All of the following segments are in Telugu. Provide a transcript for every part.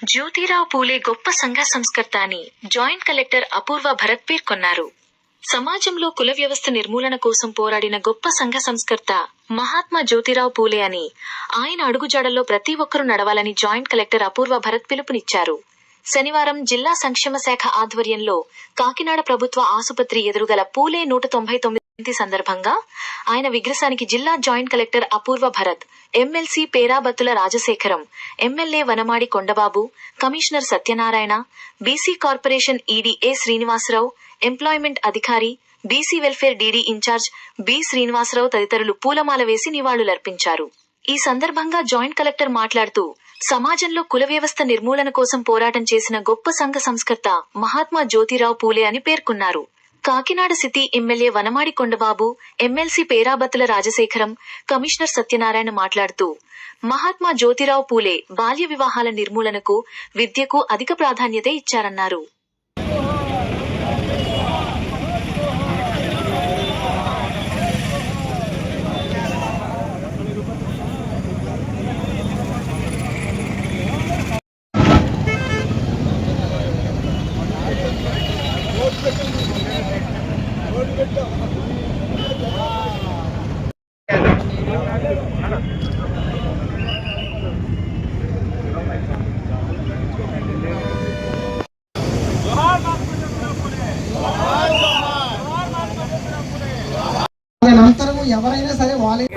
జ్యోతిరావు పూలే గొప్ప సంఘ సంస్కర్త అని జాయింట్ కలెక్టర్ అపూర్వ భరత్ పేర్కొన్నారు. సమాజంలో కుల వ్యవస్థ నిర్మూలన కోసం పోరాడిన గొప్ప సంఘ సంస్కర్త మహాత్మా జ్యోతిరావు పూలే అని, ఆయన అడుగుజాడల్లో ప్రతి ఒక్కరూ నడవాలని జాయింట్ కలెక్టర్ అపూర్వ భరత్ పిలుపునిచ్చారు. శనివారం జిల్లా సంక్షేమ శాఖ ఆధ్వర్యంలో కాకినాడ ప్రభుత్వ ఆసుపత్రి ఎదురుగల పూలే 199 సందర్భంగా ఆయన విగ్రహానికి జిల్లా joint collector Apurva Bharat, MLC Perabathula Rajasekharam, MLA Vanamadi Kondababu, commissioner Satyanarayana, BC corporation ED A Srinivasarao, employment అధికారి, BC welfare DD in-charge B Srinivasarao తదితరులు పూలమాల వేసి నివాళులర్పించారు. ఈ సందర్భంగా జాయింట్ కలెక్టర్ మాట్లాడుతూ, సమాజంలో కుల వ్యవస్థ నిర్మూలన కోసం పోరాటం చేసిన గొప్ప సంఘ సంస్కర్త మహాత్మా జ్యోతిరావు పూలే అని పేర్కొన్నారు. Kakinada city MLA Vanamadi Kondababu, MLC Perabathula Rajasekharam, commissioner Satyanarayana మాట్లాడుతూ, మహాత్మా జ్యోతిరావు పూలే బాల్య వివాహాల నిర్మూలనకు, విద్యకు అధిక ప్రాధాన్యత ఇచ్చారన్నారు.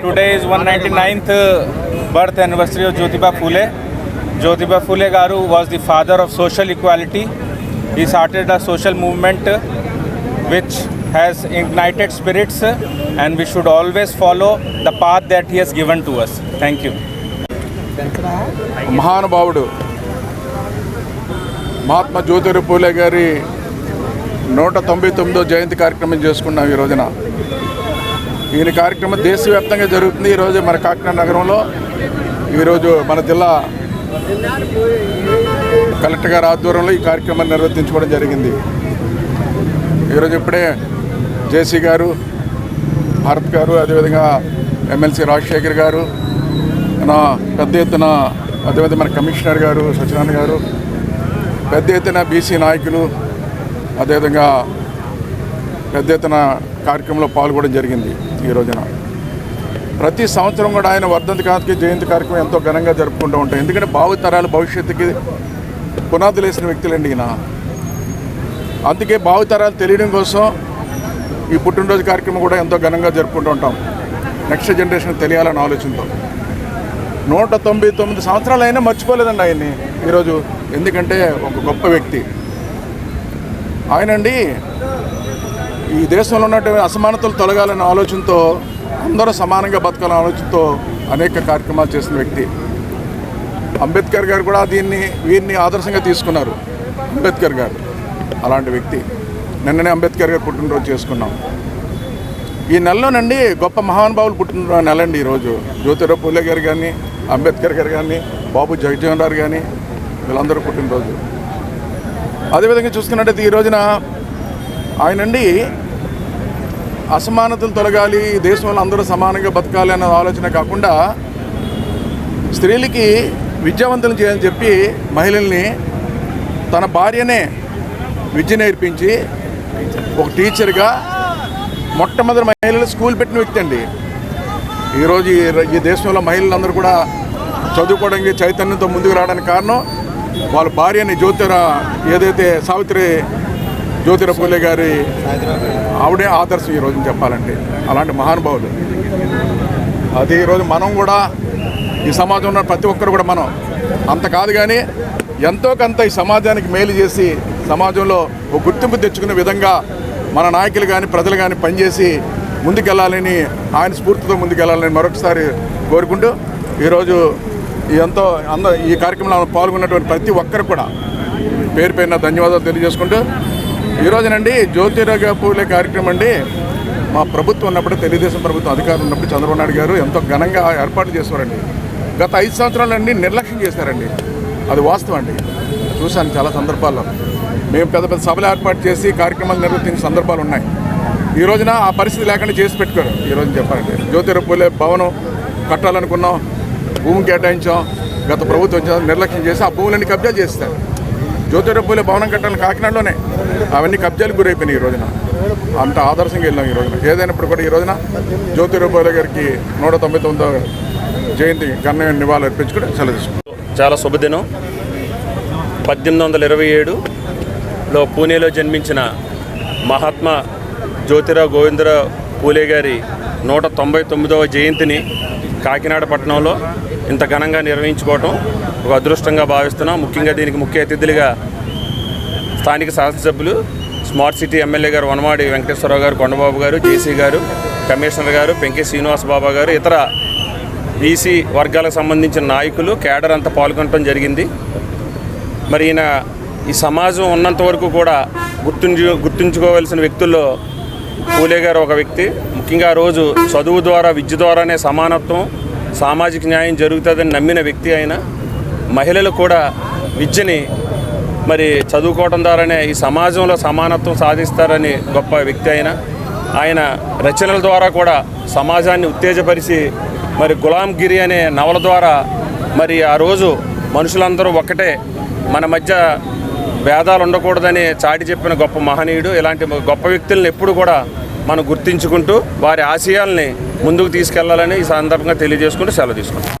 Today is 199th birth anniversary of Jyotiba Phule. Jyotiba Phule Garu was the father of social equality. He started a social movement which has ignited spirits, and we should always follow the path that he has given to us. Thank you. మహానుభావుడు మహాత్మా జ్యోతిరావు పూలే గారి 199వ జయంతి కార్యక్రమం చేసుకున్నాం. ఈ రోజున ఈయన కార్యక్రమం దేశవ్యాప్తంగా జరుగుతుంది. ఈరోజు మన కాకినాడ నగరంలో ఈరోజు మన జిల్లా కలెక్టర్ గారి ఆధ్వర్యంలో ఈ కార్యక్రమాన్ని నిర్వర్తించుకోవడం జరిగింది. ఈరోజు ఇప్పుడే జేసీ గారు, భారత్ గారు, అదేవిధంగా ఎమ్మెల్సీ రాజశేఖర్ గారు, పెద్ద ఎత్తున అదేవిధంగా మన కమిషనర్ గారు సత్యనారాయణ గారు, పెద్ద ఎత్తున బీసీ నాయకులు, అదేవిధంగా పెద్ద ఎత్తున కార్యక్రమంలో పాల్గొనడం జరిగింది. ఈ రోజున ప్రతి సంవత్సరం కూడా ఆయన వర్ధంతి కాంతికి జయంతి కార్యక్రమం ఎంతో ఘనంగా జరుపుకుంటూ ఉంటాం. ఎందుకంటే భావితరాల భవిష్యత్తుకి పునాదులు వేసిన వ్యక్తులండి ఈయన. అందుకే భావితరాలు తెలియడం కోసం ఈ పుట్టినరోజు కార్యక్రమం కూడా ఎంతో ఘనంగా జరుపుకుంటూ ఉంటాం. నెక్స్ట్ జనరేషన్ తెలియాలన్న ఆలోచనతో 199 సంవత్సరాలు అయినా మర్చిపోలేదండి ఆయన్ని ఈరోజు. ఎందుకంటే ఒక గొప్ప వ్యక్తి ఆయనండి. ఈ దేశంలో ఉన్నటువంటి అసమానతలు తొలగాలనే ఆలోచనతో, అందరూ సమానంగా బతకాలనే ఆలోచనతో అనేక కార్యక్రమాలు చేసిన వ్యక్తి. అంబేద్కర్ గారు కూడా వీరిని ఆదర్శంగా తీసుకున్నారు. అంబేద్కర్ గారు అలాంటి వ్యక్తి. నిన్ననే అంబేద్కర్ గారు పుట్టినరోజు చేసుకున్నాం. ఈ నెలలోనండి గొప్ప మహానుభావులు పుట్టిన నెల అండి ఈరోజు. జ్యోతిరావు పూలే గారు కానీ, అంబేద్కర్ గారు కానీ, బాబు జగజ్జీవన్ రావు కానీ, వీళ్ళందరూ పుట్టినరోజు. అదేవిధంగా చూసుకున్నట్టయితే ఈ రోజున ఆయనండి అసమానతలు తొలగాలి, దేశంలో అందరూ సమానంగా బతకాలి అన్న ఆలోచన కాకుండా స్త్రీలకి విద్యావంతులు చేయాలని చెప్పి మహిళల్ని తన భార్యనే విద్య నేర్పించి ఒక టీచర్గా మొట్టమొదటి మహిళలు స్కూల్ పెట్టిన వ్యక్తి అండి. ఈరోజు ఈ దేశంలో మహిళలందరూ కూడా చదువుకోవడానికి చైతన్యంతో ముందుకు రావడానికి కారణం వాళ్ళ భార్యని ఏదైతే సావిత్రి జ్యోతిరావు పూలే గారి ఆవిడే ఆదర్శం ఈరోజు చెప్పాలంటే. అలాంటి మహానుభావులు అది ఈరోజు మనం కూడా ఈ సమాజంలో ఉన్న ప్రతి ఒక్కరు కూడా మనం అంత కాదు కానీ ఎంతో కొంత ఈ సమాజానికి మేలు చేసి సమాజంలో ఒక గుర్తింపు తెచ్చుకునే విధంగా మన నాయకులు కానీ ప్రజలు కానీ పనిచేసి ముందుకెళ్ళాలని, ఆయన స్ఫూర్తితో ముందుకెళ్ళాలని మరొకసారి కోరుకుంటూ ఈరోజు ఈ కార్యక్రమంలో పాల్గొన్నటువంటి ప్రతి ఒక్కరు కూడా పేరు పేరున ధన్యవాదాలు తెలియజేసుకుంటూ, ఈరోజునండి జ్యోతిరావు పూలే కార్యక్రమం అండి మా ప్రభుత్వం ఉన్నప్పుడు, తెలుగుదేశం ప్రభుత్వం అధికారులు ఉన్నప్పుడు చంద్రబాబు నాయుడు గారు ఎంతో ఘనంగా ఏర్పాటు చేశారండి. గత 5 సంవత్సరాలండి నిర్లక్ష్యం చేశారండి. అది వాస్తవం అండి. చూశాను చాలా సందర్భాల్లో. మేము పెద్ద పెద్ద సభలు ఏర్పాటు చేసి కార్యక్రమాలు నిర్వర్తించిన సందర్భాలు ఉన్నాయి. ఈ రోజున ఆ పరిస్థితి లేకుండా చేసి పెట్టుకోరు. ఈరోజు చెప్పాలంటే జ్యోతిరావు పూలే భవనం కట్టాలనుకున్నాం, భూమి కేటాయించాం, గత ప్రభుత్వం నిర్లక్ష్యం చేసి ఆ భూములన్నీ కబ్జా చేస్తారు. జ్యోతిరావు పూలే భవనం కట్టాలని కాకినాడలోనే అవన్నీ కబ్జాలకు గురైపోయినాయి. ఈ రోజున అంత ఆదర్శంగా వెళ్ళాం. ఈ రోజున ఏదైనప్పుడు కూడా ఈ రోజున జ్యోతిరావు పూలే గారికి 199వ జయంతి ఘన నివాళులు అర్పించుకుని సెలవు తీసుకుంటాం. చాలా శుభదినం. 1827లో పూణేలో జన్మించిన మహాత్మా జ్యోతిరావు గోవిందరావు పూలే గారి 199వ జయంతిని కాకినాడ పట్టణంలో ఇంత ఘనంగా నిర్వహించుకోవటం ఒక అదృష్టంగా భావిస్తున్నాం. ముఖ్యంగా దీనికి ముఖ్య అతిథులుగా స్థానిక శాసనసభ్యులు, స్మార్ట్ సిటీ ఎమ్మెల్యే గారు వనమాడి వెంకటేశ్వరరావు గారు, కొండబాబు గారు, జేసీ గారు, కమిషనర్ గారు, పెంకే శ్రీనివాస బాబా గారు, ఇతర బీసీ వర్గాలకు సంబంధించిన నాయకులు, కేడర్ అంతా పాల్గొనడం జరిగింది. మరి ఈయన ఈ సమాజం ఉన్నంత వరకు కూడా గుర్తుంచుకోవాల్సిన వ్యక్తుల్లో పూలే గారు ఒక వ్యక్తి. ముఖ్యంగా ఆ రోజు చదువు ద్వారా, విద్య ద్వారానే సమానత్వం, సామాజిక న్యాయం జరుగుతుందని నమ్మిన వ్యక్తి ఆయన. మహిళలు కూడా విద్యని మరి చదువుకోవడం ద్వారానే ఈ సమాజంలో సమానత్వం సాధిస్తారని గొప్ప వ్యక్తి ఆయన రచనల ద్వారా కూడా సమాజాన్ని ఉత్తేజపరిచి మరి గులాంగిరి అనే నవల ద్వారా మరి ఆ రోజు మనుషులందరూ ఒక్కటే, మన మధ్య భేదాలు ఉండకూడదని చాటి చెప్పిన గొప్ప మహనీయుడు. ఇలాంటి గొప్ప వ్యక్తులను ఎప్పుడు కూడా మనం గుర్తించుకుంటూ వారి ఆశయాల్ని ముందుకు తీసుకెళ్లాలని ఈ సందర్భంగా తెలియజేసుకుంటూ సెలవు తీసుకుంటాం.